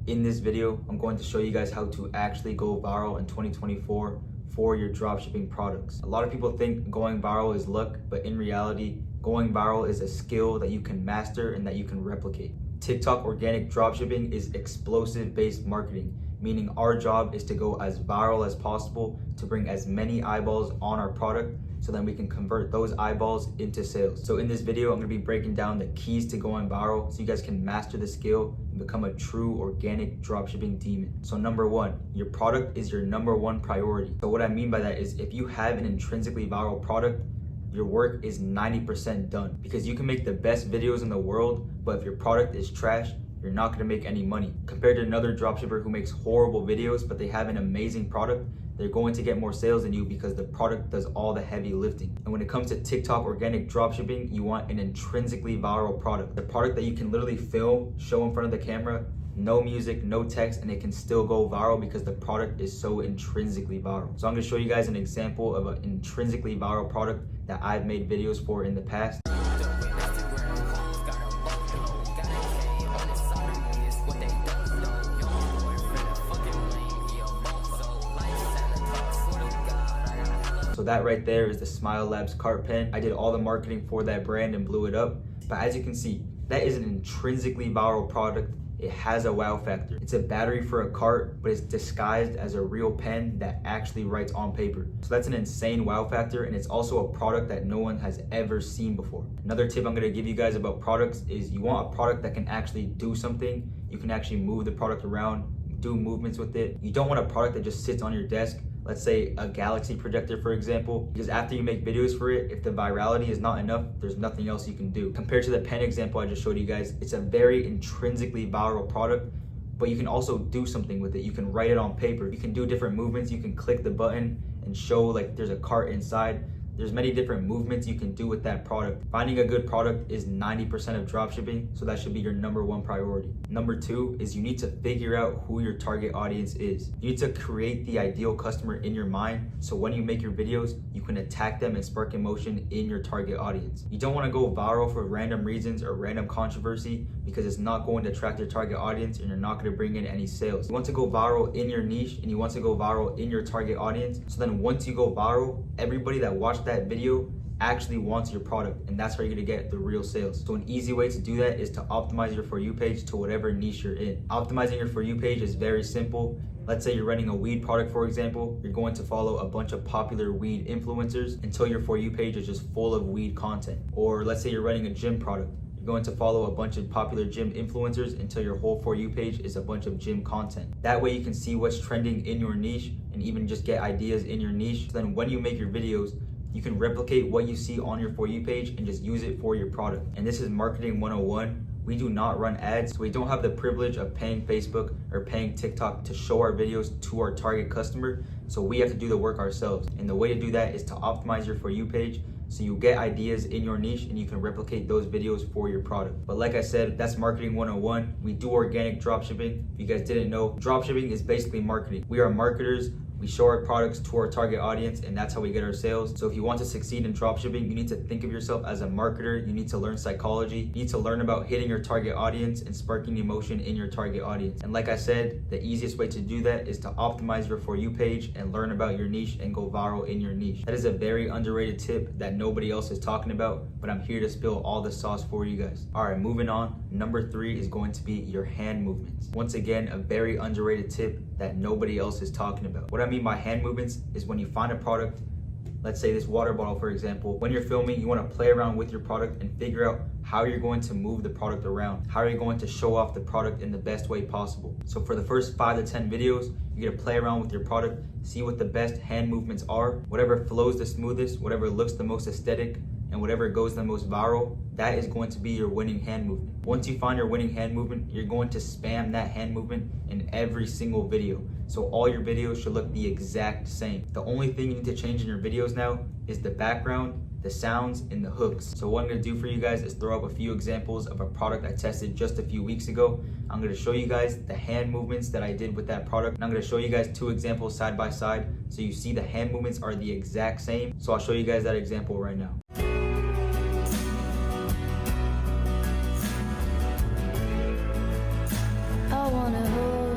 In this video, I'm going to show you guys how to actually go viral in 2024 for your dropshipping products. A lot of people think going viral is luck, but in reality, going viral is a skill that you can master and that you can replicate. TikTok organic dropshipping is explosive-based marketing, meaning our job is to go as viral as possible to bring as many eyeballs on our product so then we can convert those eyeballs into sales. So in this video, I'm gonna be breaking down the keys to going viral so you guys can master the skill and become a true organic dropshipping demon. So number one, your product is your number one priority. So what I mean by that is if you have an intrinsically viral product, your work is 90% done, because you can make the best videos in the world, but if your product is trash, you're not gonna make any money. Compared to another dropshipper who makes horrible videos, but they have an amazing product, they're going to get more sales than you because the product does all the heavy lifting. And when it comes to TikTok organic dropshipping, you want an intrinsically viral product. The product that you can literally film, show in front of the camera, no music, no text, and it can still go viral because the product is so intrinsically viral. So I'm gonna show you guys an example of an intrinsically viral product that I've made videos for in the past. So that right there is the Smile Labs cart pen. I did all the marketing for that brand and blew it up. But as you can see, that is an intrinsically viral product. It has a wow factor. It's a battery for a cart, but it's disguised as a real pen that actually writes on paper. So that's an insane wow factor, and it's also a product that no one has ever seen before. Another tip I'm gonna give you guys about products is you want a product that can actually do something. You can actually move the product around, do movements with it. You don't want a product that just sits on your desk. Let's say a Galaxy projector, for example, because after you make videos for it, if the virality is not enough, there's nothing else you can do. Compared to the pen example I just showed you guys, it's a very intrinsically viral product, but you can also do something with it. You can write it on paper. You can do different movements. You can click the button and show like there's a cart inside. There's many different movements you can do with that product. Finding a good product is 90% of dropshipping, so that should be your number one priority. Number two is you need to figure out who your target audience is. You need to create the ideal customer in your mind, so when you make your videos, you can attack them and spark emotion in your target audience. You don't want to go viral for random reasons or random controversy, because it's not going to attract your target audience and you're not going to bring in any sales. You want to go viral in your niche and you want to go viral in your target audience. So then once you go viral, everybody that watched that video actually wants your product, and that's how you're gonna get the real sales. So an easy way to do that is to optimize your For You page to whatever niche you're in. Optimizing your For You page is very simple. Let's say you're running a weed product, for example. You're going to follow a bunch of popular weed influencers until your For You page is just full of weed content. Or let's say you're running a gym product. You're going to follow a bunch of popular gym influencers until your whole For You page is a bunch of gym content. That way you can see what's trending in your niche and even just get ideas in your niche. So then when you make your videos, you can replicate what you see on your For You page and just use it for your product. And this is marketing 101. We do not run ads, so we don't have the privilege of paying Facebook or paying TikTok to show our videos to our target customer. So we have to do the work ourselves. And the way to do that is to optimize your For You page so you get ideas in your niche and you can replicate those videos for your product. But like I said, that's marketing 101. We do organic dropshipping. If you guys didn't know, dropshipping is basically marketing. We are marketers. We show our products to our target audience, and that's how we get our sales. So if you want to succeed in dropshipping, you need to think of yourself as a marketer. You need to learn psychology. You need to learn about hitting your target audience and sparking emotion in your target audience. And like I said, the easiest way to do that is to optimize your For You page and learn about your niche and go viral in your niche. That is a very underrated tip that nobody else is talking about, but I'm here to spill all the sauce for you guys. All right, moving on. Number three is going to be your hand movements. Once again, a very underrated tip that nobody else is talking about. What I mean by hand movements is when you find a product, let's say this water bottle, for example, when you're filming, you want to play around with your product and figure out how you're going to move the product around. How are you going to show off the product in the best way possible? So for the first 5 to 10 videos, you're gonna play around with your product, see what the best hand movements are, whatever flows the smoothest, whatever looks the most aesthetic, and whatever goes the most viral, that is going to be your winning hand movement. Once you find your winning hand movement, you're going to spam that hand movement in every single video. So all your videos should look the exact same. The only thing you need to change in your videos now is the background, the sounds, and the hooks. So what I'm gonna do for you guys is throw up a few examples of a product I tested just a few weeks ago. I'm gonna show you guys the hand movements that I did with that product. And I'm gonna show you guys 2 examples side by side so you see the hand movements are the exact same. So I'll show you guys that example right now. I wanna hold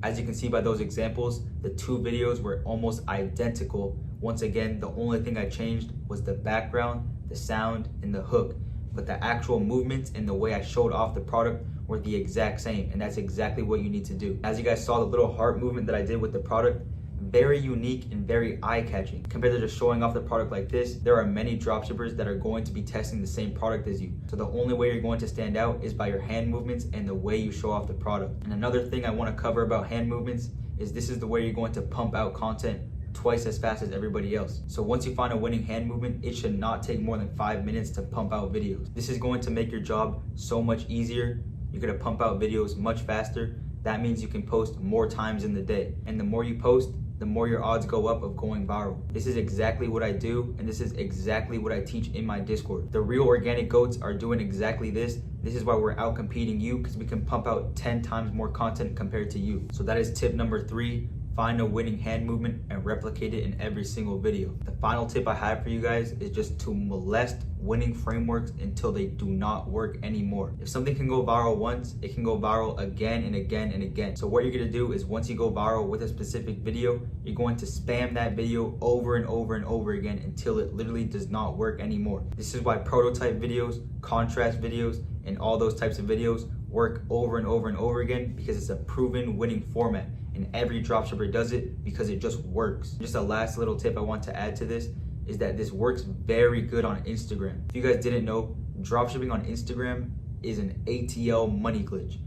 As you can see by those examples, the two videos were almost identical. Once again, the only thing I changed was the background, the sound, and the hook. But the actual movements and the way I showed off the product were the exact same, and that's exactly what you need to do. As you guys saw, the little heart movement that I did with the product, very unique and very eye-catching. Compared to just showing off the product like this, there are many dropshippers that are going to be testing the same product as you. So the only way you're going to stand out is by your hand movements and the way you show off the product. And another thing I want to cover about hand movements is this is the way you're going to pump out content twice as fast as everybody else. So once you find a winning hand movement, it should not take more than 5 minutes to pump out videos. This is going to make your job so much easier. You're going to pump out videos much faster. That means you can post more times in the day. And the more you post, the more your odds go up of going viral. This is exactly what I do, and this is exactly what I teach in my Discord. The real organic goats are doing exactly this. This is why we're out competing you, because we can pump out 10 times more content compared to you. So that is tip number 3. Find a winning hand movement and replicate it in every single video. The final tip I have for you guys is just to molest winning frameworks until they do not work anymore. If something can go viral once, it can go viral again and again and again. So what you're gonna do is once you go viral with a specific video, you're going to spam that video over and over and over again until it literally does not work anymore. This is why prototype videos, contrast videos, and all those types of videos work over and over and over again, because it's a proven winning format. And every dropshipper does it because it just works. Just a last little tip I want to add to this is that this works very good on Instagram. If you guys didn't know, dropshipping on Instagram is an ATL money glitch.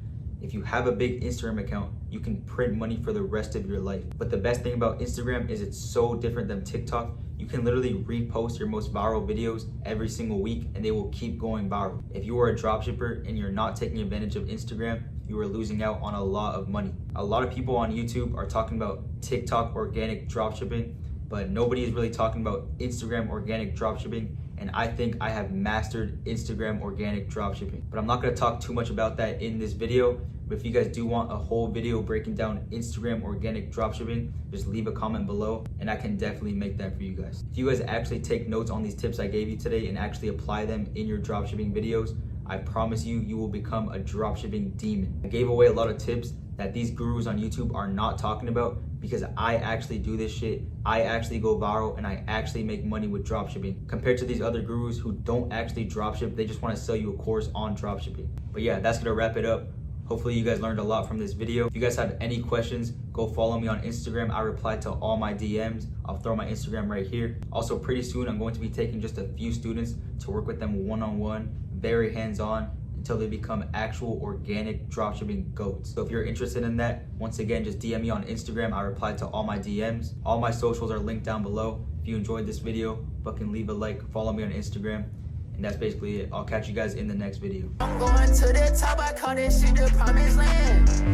If you have a big Instagram account, you can print money for the rest of your life. But the best thing about Instagram is it's so different than TikTok. You can literally repost your most viral videos every single week and they will keep going viral. If you are a dropshipper and you're not taking advantage of Instagram, you are losing out on a lot of money. A lot of people on YouTube are talking about TikTok organic dropshipping, but nobody is really talking about Instagram organic dropshipping. And I think I have mastered Instagram organic dropshipping. But I'm not gonna talk too much about that in this video. But if you guys do want a whole video breaking down Instagram organic dropshipping, just leave a comment below and I can definitely make that for you guys. If you guys actually take notes on these tips I gave you today and actually apply them in your dropshipping videos, I promise you, you will become a dropshipping demon. I gave away a lot of tips that these gurus on YouTube are not talking about because I actually do this shit. I actually go viral and I actually make money with dropshipping. Compared to these other gurus who don't actually dropship, they just want to sell you a course on dropshipping. But yeah, that's gonna wrap it up. Hopefully you guys learned a lot from this video. If you guys have any questions, go follow me on Instagram. I reply to all my DMs. I'll throw my Instagram right here. Also, pretty soon I'm going to be taking just a few students to work with them one-on-one, very hands-on, until they become actual organic dropshipping goats. So if you're interested in that, once again, just DM me on Instagram. I reply to all my DMs. All my socials are linked down below. If you enjoyed this video, fucking leave a like, follow me on Instagram. And that's basically it. I'll catch you guys in the next video. I'm going to the top, I call that shit the promised land.